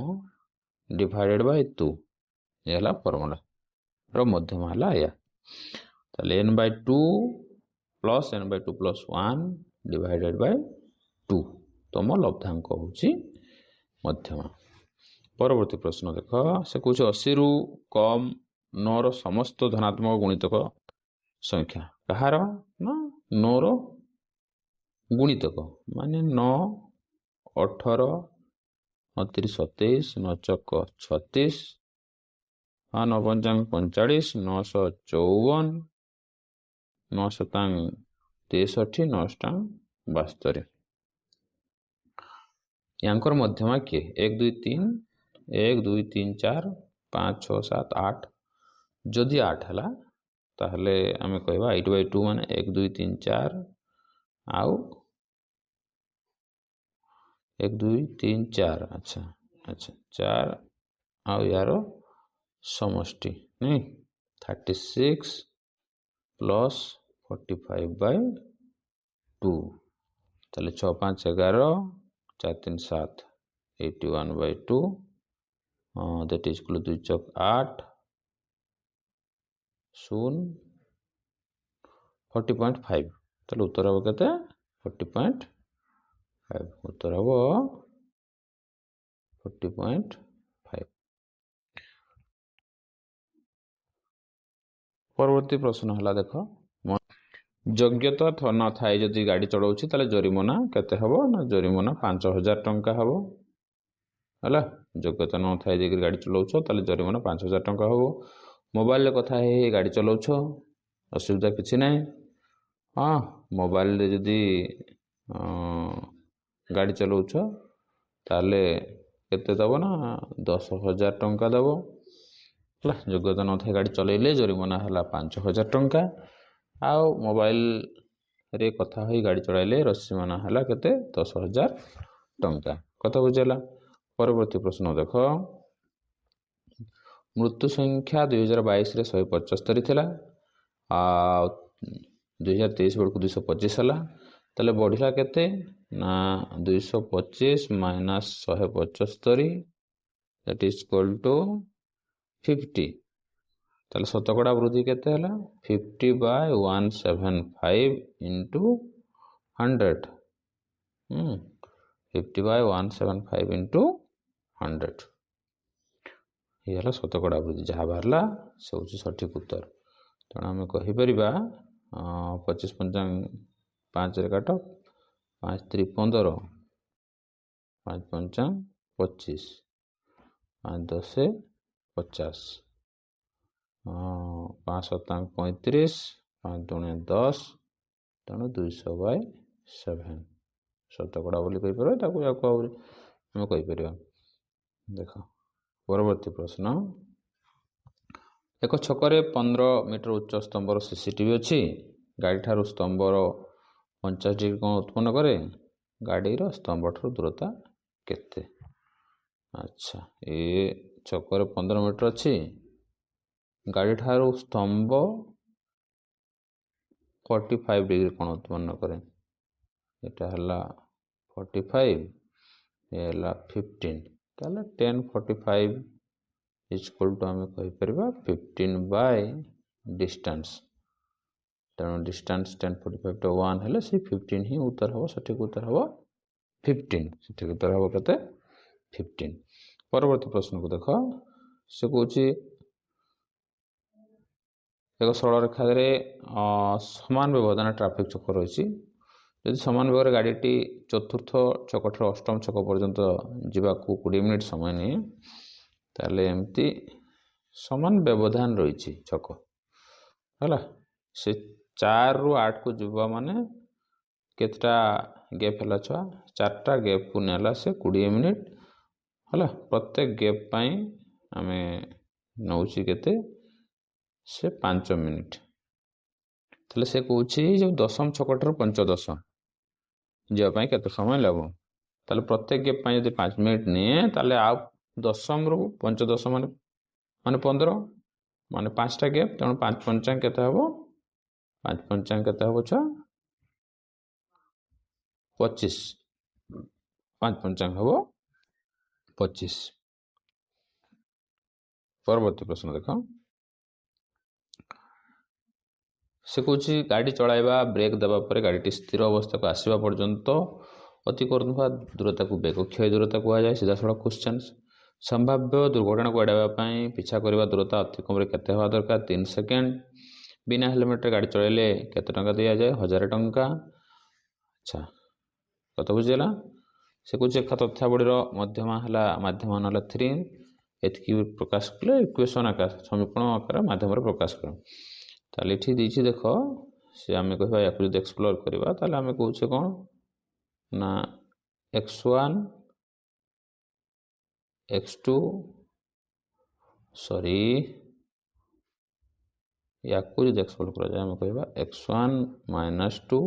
ଡିଭାଇଡେଡ୍ ବାଇ 2 ଏ ହେଲା ଫର୍ମୁଲା ର ମଧ୍ୟମା ହେଲା ଏୟା। ତାହେଲେ n/2 plus n/2 plus 1 divided by 2 ତମ ଲବ୍ଧାଙ୍କ ହେଉଛି ମଧ୍ୟମା। ପରବର୍ତ୍ତୀ ପ୍ରଶ୍ନ ଦେଖ, ସେ କହୁଛି 80ରୁ କମ୍ 9ର ସମସ୍ତ ଧନାତ୍ମକ ଗୁଣିତକ ସଂଖ୍ୟା। କାହାର? ନା 9ର ଗୁଣିତକ ମାନେ 9, 18, 29, 27, 9 ଚକ 36, 9 ପଞ୍ଚାଙ୍ଗ 45, 9 54, 9 ଶତାଙ୍ଗ 63, 9 ଶତାଙ୍ଗ 72। ୟାଙ୍କର ମଧ୍ୟମା କିଏ? 1 2 3 1 2 3 4 5 6 7 8। ଯଦି 8 ହେଲା ତାହେଲେ ଆମେ କହିବା 8/2 ମାନେ 1 2 3 4 ଆଉ 1 2 3 4 ଆଚ୍ଛା 4 ଆଉ ୟାର ସମଷ୍ଟି ନାଇଁ 36 ପ୍ଲସ୍ 45/2। ତାହେଲେ 6 5 11 4 3 7 81/2 that is equal to 2 चौक 8 0 40.5। ତାହେଲେ ଉତ୍ତର ହେବ କେତେ? 40.5। ଉତ୍ତର ହେବ 40.5। ପରବର୍ତ୍ତୀ ପ୍ରଶ୍ନ ହେଲା ଦେଖ, ଯୋଗ୍ୟତା ନଥାଏ ଯଦି ଗାଡ଼ି ଚଳାଉଛି ତାହେଲେ ଜରିମାନା କେତେ ହେବ? ନା ଜରିମାନା 5000 ଟଙ୍କା ହେବ ହେଲା। ଯୋଗ୍ୟତା ନଥାଏ ଯଦି ଗାଡ଼ି ଚଳାଉଛ ତାହେଲେ ଜରିମାନା 5000 ଟଙ୍କା ହେବ। ମୋବାଇଲରେ କଥା ହେଇ ଗାଡ଼ି ଚଳାଉଛ ଅସୁବିଧା କିଛି ନାହିଁ। ହଁ ମୋବାଇଲରେ ଯଦି ଗାଡ଼ି ଚଳାଉଛ ତାହେଲେ କେତେ ଦେବ? ନା 10,000 ଟଙ୍କା ଦେବ ହେଲା। ଯୋଗ୍ୟତା ନଥାଏ ଗାଡ଼ି ଚଳାଇଲେ ଜରିମାନା ହେଲା 5000 ଟଙ୍କା। ଆଉ ମୋବାଇଲରେ କଥା ହୋଇ ଗାଡ଼ି ଚଳାଇଲେ ରସିମାନା ହେଲା କେତେ? 10,000 ଟଙ୍କା। କଥା ବୁଝିଲା। ପରବର୍ତ୍ତୀ ପ୍ରଶ୍ନ ଦେଖ, ମୃତ୍ୟୁ ସଂଖ୍ୟା 2022ରେ 175 ଥିଲା ଆଉ 2023 ବେଳକୁ 225 ହେଲା। ତାହେଲେ ବଢ଼ିଲା କେତେ? ନା 225 minus 175 that is equal to 50। ତାହେଲେ ଶତକଡ଼ା ବୃଦ୍ଧି କେତେ ହେଲା? 50/175 into 100। 50/175 into 100 ଏ ହେଲା ଶତକଡ଼ା ବୃଦ୍ଧି। ଯାହା ବାହାରିଲା ସେ ହେଉଛି ସଠିକ ଉତ୍ତର। ତେଣୁ ଆମେ କହିପାରିବା 25 ପଞ୍ଚାଙ୍ଗ 5ରେ କାଟ 5 3 15 5 ପଞ୍ଚାଙ୍ଗ 25 5 10 50 5 ଶତାଙ୍ଗ 35 5 ଦୁଣେ 10 ତେଣୁ 200/7 ଶତକଡ଼ା ବୋଲି କହିପାରିବା। ତାକୁ ଆହୁରି ଆମେ କହିପାରିବା। ଦେଖ ପରବର୍ତ୍ତୀ ପ୍ରଶ୍ନ, ଏକ ଛକରେ 15 ମିଟର ଉଚ୍ଚ ସ୍ତମ୍ଭର CCTV ଅଛି। ଗାଡ଼ିଠାରୁ ସ୍ତମ୍ଭର 50 ଡିଗ୍ରୀ କୋଣ ଉତ୍ପନ୍ନ କରେ। ଗାଡ଼ିର ସ୍ତମ୍ଭଠାରୁ ଦୂରତା କେତେ? ଆଚ୍ଛା ଏ ଛକରେ 15 ମିଟର ଅଛି। ଗାଡ଼ିଠାରୁ ସ୍ତମ୍ଭ 45 ଡିଗ୍ରୀ କୋଣ ଉତ୍ପନ୍ନ କରେ। এটা ହେଲା 45 ଏ ହେଲା 15। ତାହେଲେ 10 45 ଇକ୍ୱାଲ୍ ଟୁ ଆମେ କହିପାରିବା 15 ବାଇ ଡିଷ୍ଟାନ୍ସ। ତେଣୁ ଡିଷ୍ଟାନ୍ସ 10 45 ଟା 1 ହେଲେ ସେ 15 ହିଁ ଉତ୍ତର ହେବ। ସଠିକ ଉତ୍ତର ହେବ 15। ସଠିକ ଉତ୍ତର ହେବ କେତେ? 15। ପରବର୍ତ୍ତୀ ପ୍ରଶ୍ନକୁ ଦେଖ, ସେ କହୁଛି ଏକ ସରଳ ରେଖାରେ ସମାନ ବ୍ୟବଧାନ ଟ୍ରାଫିକ୍ ଛକ ରହିଛି। ଯଦି ସମାନ ବେଗରେ ଗାଡ଼ିଟି ଚତୁର୍ଥ ଛକଠାରୁ ଅଷ୍ଟମ ଛକ ପର୍ଯ୍ୟନ୍ତ ଯିବାକୁ 20 ମିନିଟ୍ ସମୟ ନିଏ, ତାହେଲେ ଏମିତି ସମାନ ବ୍ୟବଧାନ ରହିଛି ଛକ ହେଲା। ସେ 4ରୁ 8କୁ ଯିବା ମାନେ କେତେଟା ଗ୍ୟାପ୍ ହେଲା? ଛୁଆ 4ଟା ଗ୍ୟାପ୍କୁ ନେଲା ସେ 20 ମିନିଟ୍ ହେଲା। ପ୍ରତ୍ୟେକ ଗ୍ୟାପ୍ ପାଇଁ ଆମେ ନେଉଛି କେତେ? ସେ 5 ମିନିଟ୍। ताले से कहूँ जो दशम छकटार पंचदश जावाई केते समय लग ताले प्रत्येक गेप यदि 5 मिनिट निए ताले आ दशम रु पंचदश माने माने 15 माने 5टा गेप तेणु 5 पंचांग केते हबो 5 पंचांग केते हबो छुआ 25 5 पंचांग हबो 25। परवर्ती प्रश्न देख से कौच गाड़ी चलाइबा ब्रेक देवा पर गाड़ी स्थिर अवस्था को आसवा पर्यंत अति करुवा दूरता को बेग क्षय दूरता कहुए सीधा सड़क क्वेश्चन संभाव्य दुर्घटना को एड़ाई पिछा करने दूरता अति कम केते हवा दरकार 3 सेकेंड बिना हेलमेट गाड़ी चलैले केते टंका दिया जाए 1000 टंका। अच्छा कत बुझीगला से कुछ एक तथ्यावलीर मध्यमा है माध्यम ना 3 एतकी प्रकाश कले इक्वेशन आकार समीकरण आकार माध्यम प्रकाश कर ताले ये देख से आम कह या एक्सप्लोर करवा ताले आम कहे कौन ना x1 x2 सॉरी या एक्सप्लोर कर जाए आम कह x1 -2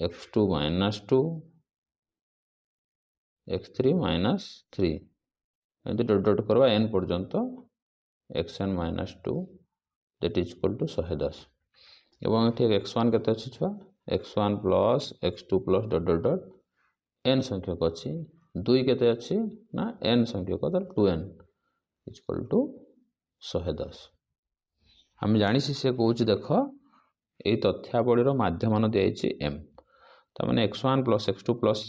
x2 -2 x3 -3 एमती डट डट करवा n पर्यंत xn -2 that is equal to 110 एवं ये x1 केते अछि छुआ x1 plus x2 plus dot dot dot n संख्यक अच्छी 2 केते अच्छी ना n संख्यक 2n इक्वल टू 110 हम जानी से कहूँ देख ये तथ्यावलीर माध्यम दिखाई m तमें x1 plus x2 plus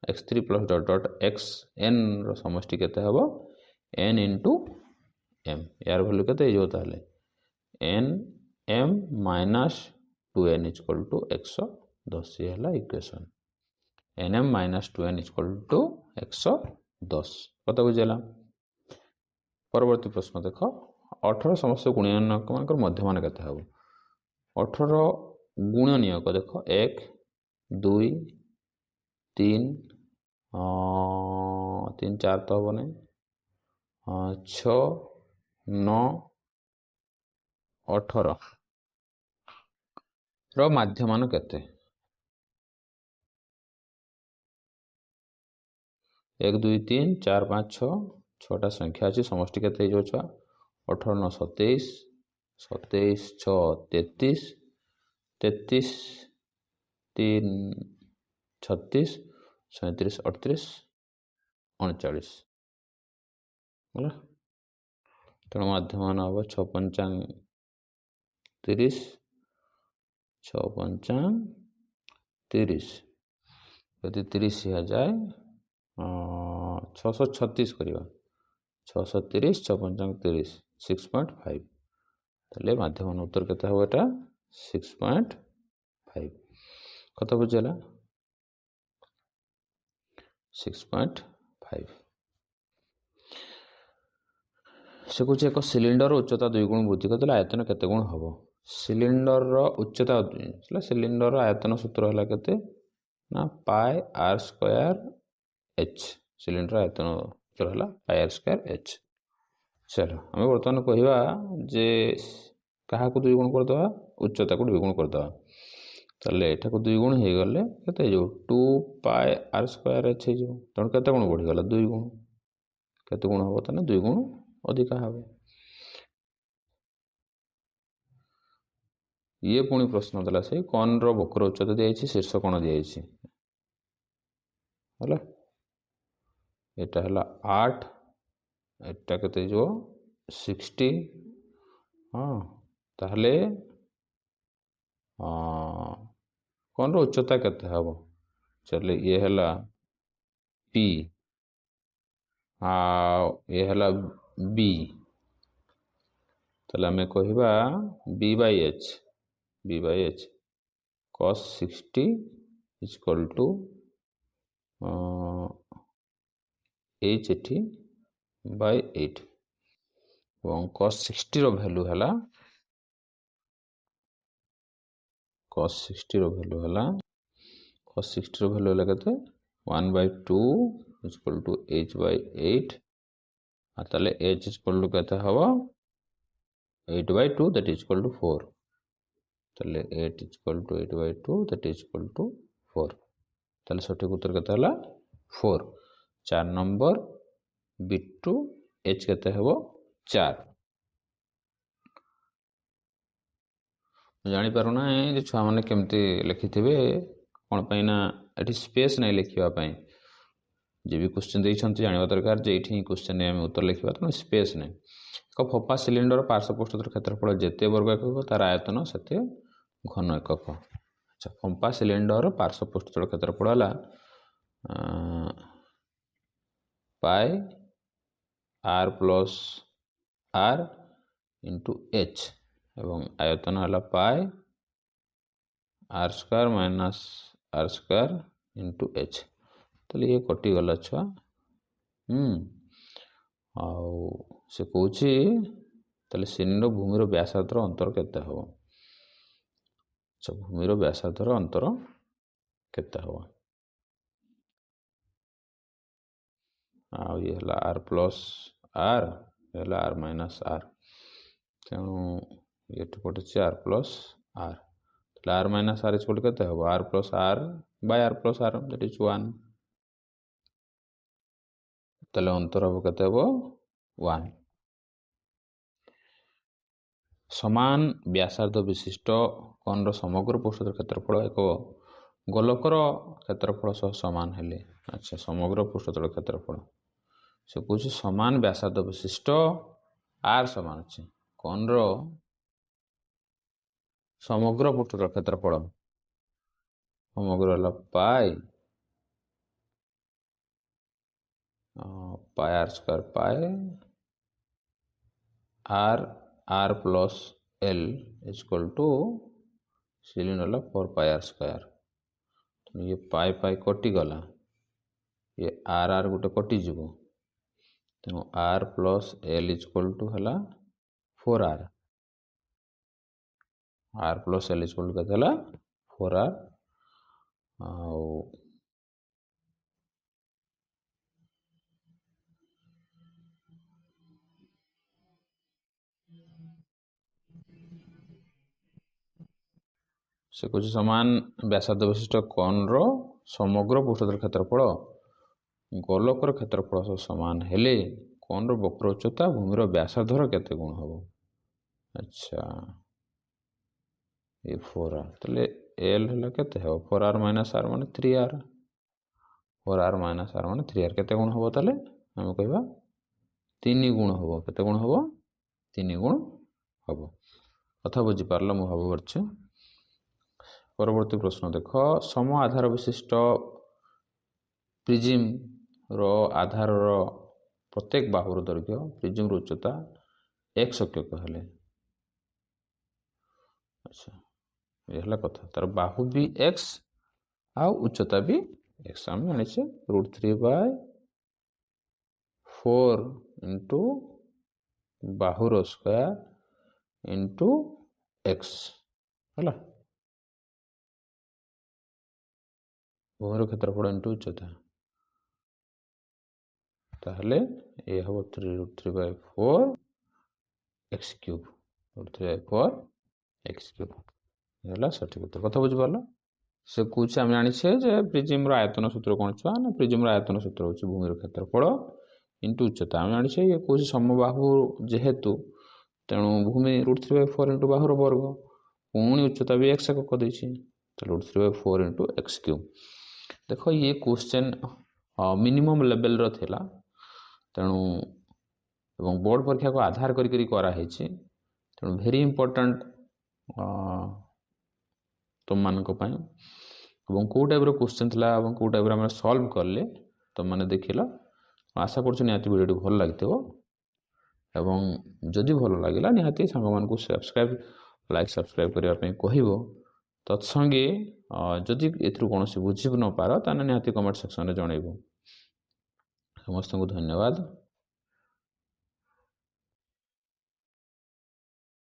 x3 plus dot dot xn समष्टि केते हबो n इंटू m यार वैल्यू केते हो ताले n m minus 2n equal to 110 ये है equation nm minus 2n equal to 110 कत बुझेगा। परवर्ती प्रश्न देख 18 समस्त गुणनक मान मध्यमान केते हबो 18 गुणनीयक देख 1 2 3 3 4 तो हम नहीं 6 9 18 रो माध्यमान केते 1 2 3 4 5 6 6टा संख्या अच्छी समष्टि केते हो छुआ 18 9 27 27 6 33 33 3 36 37 38 39 बोला तेणु माध्यमान हम 6 पंचांग 30 6 पंचांग 30 यदि 30 आ जाए 636 करवा 630 6 पंचांग 30 6.5 ताले माध्यम उत्तर केते हो एटा 6.5 कत बुझेला 6.5 से कुछ एक सिलिंडर उच्चता 2 गुण वृद्धि करते आयतन केते गुण हम सिलिंडर उच्चता सिलिंडर आयतन सूत्र है केते ना पाई आर स्क्वायर एच सिलिंडर आयतन सूत्र है पाई आर स्क्वायर एच। चलो आम बर्तमान कहवा जे क्या 2 गुण करदे उच्चता को 2 गुण करदे ताले एटा को 2 गुण हो गले केते जो 2 पाई आर स्क्वायर एच हो तेणु केते गुण बढ़ीगला 2 गुण केते गुण हम ताने 2 गुण अधिका हम ये पुणी प्रश्न देला से कौन रो वक्र उच्चता दिखाई शीर्ष कोण दिखाई है एटा है 8 एटा केते जो 60 हाँ ताहले कौन रो उच्चता केते हम चले ये है P ये है B ताले आमे कहबा B by H cos 60 equal to H एठी by 8 और cos 60 रो वैल्यू है cos 60 रो वैल्यू है cos 60 रो वैल्यू है केते 1/2 इक्वल टू H by 8 ताले H इक्वल टू केते हबो 8/2 दैट इज इक्वल टू 4 ताले 8 = 8/2 दैट इज इक्वल टू 4 ताले सठिक उत्तर केते हला 4 4 नंबर B2 H केते हेबो 4 जानी पारुना जे छुआ माने केमती लिखिथिबे कोन पैना एठी स्पेस नै लिखिबा पई जे भी क्वेश्चन देइछंती जानिबा दरकार जे एठी क्वेश्चन ने हम उत्तर लिखिबा त स्पेस नै एक फोपा सिलिंडर पार्श्वपृष्ठतर क्षेत्रफल जेते वर्ग एकक तार आयतन सेते घन एकक अच्छा फोपा सिलिंडर पार्श्वपृष्ठतर क्षेत्रफल हला pi r plus r into h एवं आयतन हला pi r square minus r square into h तो ये कटि गला छुआ आउ से कहूची ताले सिलिंडर भूमिर व्यासार्धर अंतर केते हबो अच्छा भूमिर व्यासार्धर अंतर केते हबो आउ ये हला r प्लस r हला r माइनस r तेणु ये पटे r प्लस r ताले r माइनस r इक्वल केते हबो r plus r by r plus r that is 1 ताले अंतर हबो केते हबो 1 समान व्यासार्ध विशिष्ट कोनर समग्र पृष्ठतर क्षेत्रफल एक गोलकर क्षेत्रफल सह समान हेले अच्छा समग्र पृष्ठतर क्षेत्रफल से कुछ समान व्यासार्ध विशिष्ट r समान अछि कोनर समग्र पृष्ठतर क्षेत्रफल समग्र हला pi r square pi r plus l equal to cylinder हला 4 पाई r स्क्वायर तो ये पाई पाई कटि गला ये r गोटे कटि जीवो तेणु r plus l equal to हला 4r r plus l equal to हला 4r आउ से कुछ समान व्यासार्ध विशिष्ट कोनर समग्र पृष्ठतर क्षेत्रफल गोलकर क्षेत्रफल सह समान हेले कोनर वक्र उच्चता भूमिर व्यासार्धर केते गुण हबो अच्छा ये 4r तले l हला केते हबो 4r माइनस r माने 3r 4r माइनस r माने 3r केते गुण हबो तले हम कहबा 3 गुण हबो केते गुण हबो 3 गुण हबो कथा बुझी पारलो मु हबो परछे परवर्ती प्रश्न देख सम आधार विशिष्ट प्रिज्म रो आधार रो प्रत्येक बाहुर दैर्घ्य प्रिज्म रो उच्चता x एकक हेले अच्छा ये हला कथा तार बाहु भी x आ उच्चता भी x हम जाने छे √3/4 इंटू बाहुर स्क्वायर इंटू x हला भूमिर क्षेत्रफल इंटू उच्चता ताहले ये हबो 3√3/4 x क्यूब √3/4 x क्यूब हला सठिक उत्तर कथा बुझ पारलो से कुछ हम जानि छे जे प्रिज्म रो आयतन सूत्र कोन छुआ ना प्रिज्म रो आयतन सूत्र होची भूमिर क्षेत्रफल इंटू उच्चता हम जानि छे ये कुछ समबाहु जेहेतु तेणु भूमि √3/4 इंटू बाहुर वर्ग पुणी उच्चता भी x एकक देछि तो √3/4 इंटू x क्यूब देखो ये क्वेश्चन मिनिमम लेवल रो थेला तेणु एवं बोर्ड परीक्षा को आधार करी करा हेछि तेणु वेरी इंपोर्टेंट तुम मान को टाइप क्वेश्चन थी को टाइप आम सल्व कले तुम मैंने देखिल आशा कर भिडियो भल लगे एवं जदि भल लगे निहाती सांग मान को सब्सक्राइब लाइक सब्सक्राइब करने कह तत्संगे जदि कौन बुझी न पार ताने निहाती कमेंट सेक्शन में जनइब समस्त को धन्यवाद।